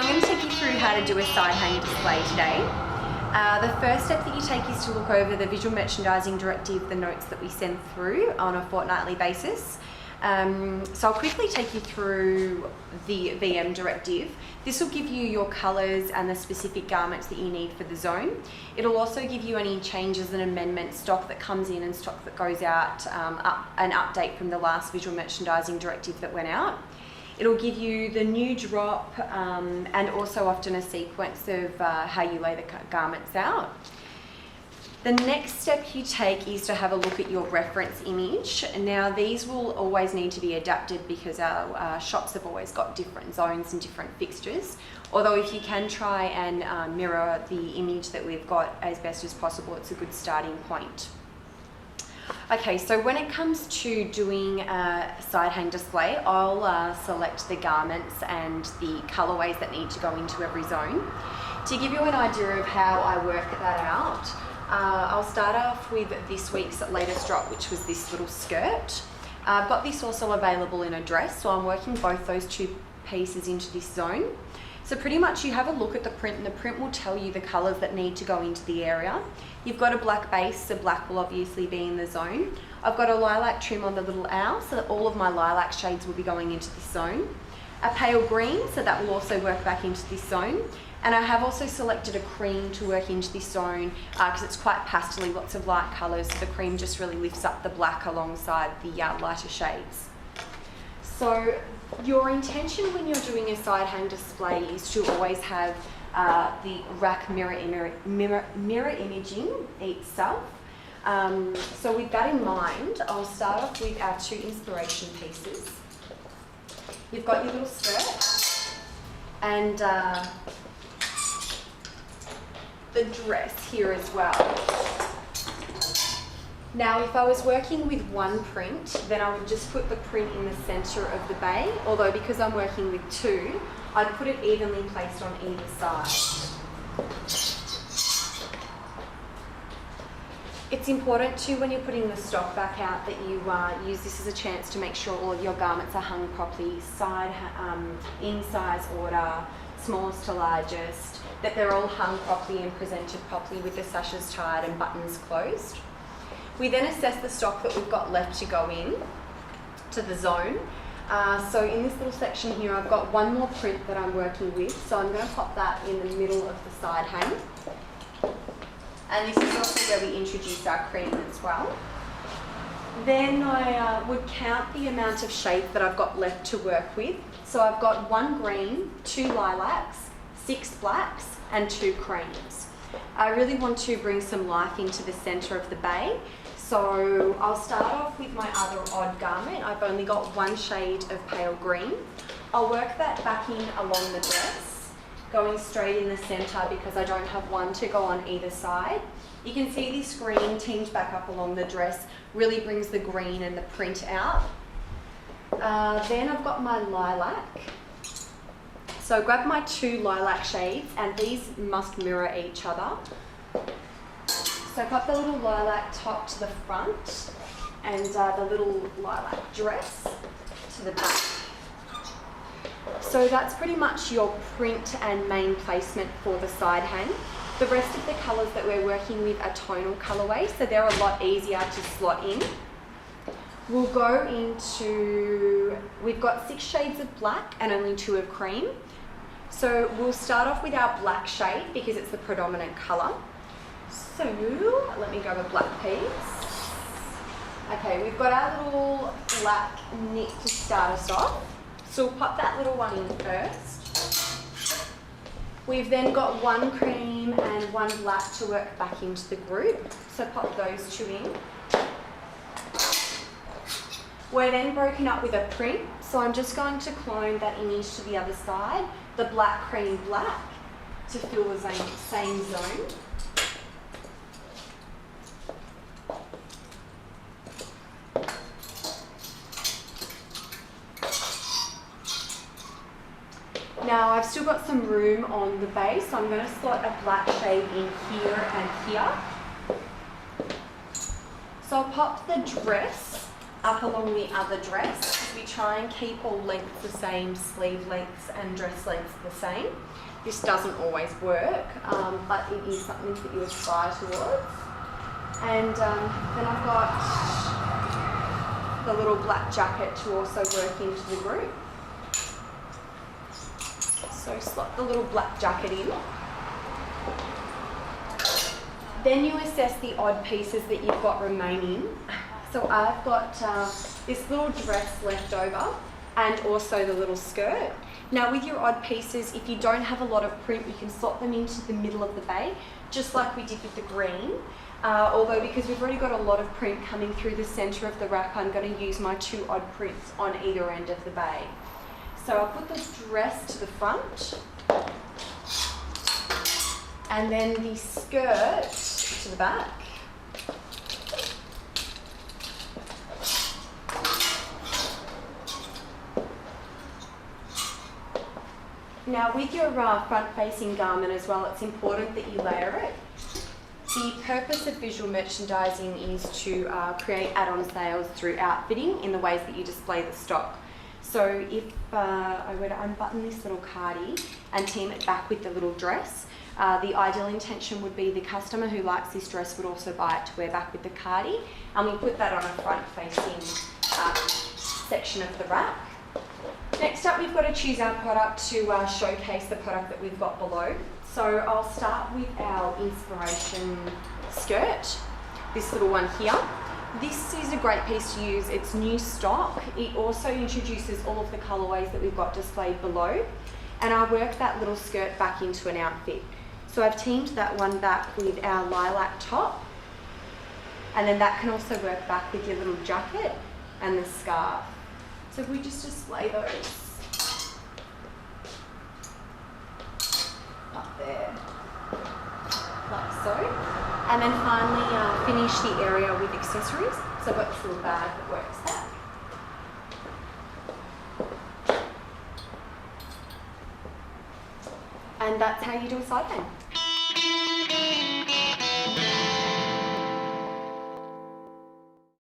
I'm going to take you through how to do a side hang display today. The first step that you take is to look over the visual merchandising directive, the notes that we send through on a fortnightly basis. So I'll quickly take you through the VM directive. This will give you your colours and the specific garments that you need for the zone. It'll also give you any changes and amendments, stock that comes in and stock that goes out, an update from the last visual merchandising directive that went out. It'll give you the new drop and also often a sequence of how you lay the garments out. The next step you take is to have a look at your reference image. Now these will always need to be adapted because our shops have always got different zones and different fixtures. Although if you can try and mirror the image that we've got as best as possible, it's a good starting point. Okay, so when it comes to doing a side hang display, I'll select the garments and the colourways that need to go into every zone. To give you an idea of how I work that out, I'll start off with this week's latest drop, which was this little skirt. I've got this also available in a dress, so I'm working both those two pieces into this zone. So pretty much you have a look at the print, and the print will tell you the colours that need to go into the area. You've got a black base, so black will obviously be in the zone. I've got a lilac trim on the little owl, so that all of my lilac shades will be going into this zone. A pale green, so that will also work back into this zone. And I have also selected a cream to work into this zone because it's quite pastel-y, lots of light colours, so the cream just really lifts up the black alongside the lighter shades. So your intention when you're doing a side hang display is to always have the rack mirror imaging itself. So with that in mind, I'll start off with our two inspiration pieces. You've got your little skirt and the dress here as well. Now, if I was working with one print, then I would just put the print in the centre of the bay, although because I'm working with two, I'd put it evenly placed on either side. It's important too when you're putting the stock back out that you use this as a chance to make sure all of your garments are hung properly, in size order, smallest to largest, that they're all hung properly and presented properly with the sashes tied and buttons closed. We then assess the stock that we've got left to go in to the zone. So in this little section here, I've got one more print that I'm working with. So I'm going to pop that in the middle of the side hang. And this is also where we introduce our cream as well. Then I would count the amount of shade that I've got left to work with. So I've got one green, two lilacs, 6 blacks, and 2 creams. I really want to bring some life into the centre of the bay. So I'll start off with my other odd garment. I've only got one shade of pale green. I'll work that back in along the dress, going straight in the centre because I don't have one to go on either side. You can see this green teamed back up along the dress really brings the green and the print out. Then I've got my lilac. So grab my 2 lilac shades, and these must mirror each other. So pop the little lilac top to the front and the little lilac dress to the back. So that's pretty much your print and main placement for the side hang. The rest of the colours that we're working with are tonal colourways, so they're a lot easier to slot in. We'll go into, we've got 6 shades of black and only 2 of cream. So we'll start off with our black shade because it's the predominant colour. So let me grab a black piece. Okay, we've got our little black knit to start us off. So we'll pop that little one in first. We've then got 1 cream and 1 black to work back into the group. So pop those 2 in. We're then broken up with a print. So I'm just going to clone that image to the other side, the black, cream, black, to fill the same zone. Now I've still got some room on the base, so I'm going to slot a black shade in here and here. So I'll pop the dress up along the other dress. we try and keep all lengths the same, sleeve lengths and dress lengths the same. This doesn't always work, but it is something that you aspire towards. And then I've got the little black jacket to also work into the group. So slot the little black jacket in. Then you assess the odd pieces that you've got remaining. So I've got this little dress left over and also the little skirt. Now with your odd pieces, if you don't have a lot of print, you can slot them into the middle of the bay, just like we did with the green. Although because we've already got a lot of print coming through the centre of the wrap, I'm going to use my 2 odd prints on either end of the bay. So I'll put the dress to the front and then the skirt to the back. Now with your front-facing garment as well, it's important that you layer it. The purpose of visual merchandising is to create add-on sales through outfitting in the ways that you display the stock. So if I were to unbutton this little cardie and team it back with the little dress, the ideal intention would be the customer who likes this dress would also buy it to wear back with the cardie, and we put that on a front-facing section of the wrap. Next up, we've got to choose our product to showcase the product that we've got below. So I'll start with our inspiration skirt, this little one here. This is a great piece to use. It's new stock. It also introduces all of the colourways that we've got displayed below, and I work that little skirt back into an outfit. So I've teamed that one back with our lilac top, and then that can also work back with your little jacket and the scarf. So if we just display those up there, like so. And then finally finish the area with accessories. So I've got this little bag that works that. And that's how you do a side bang.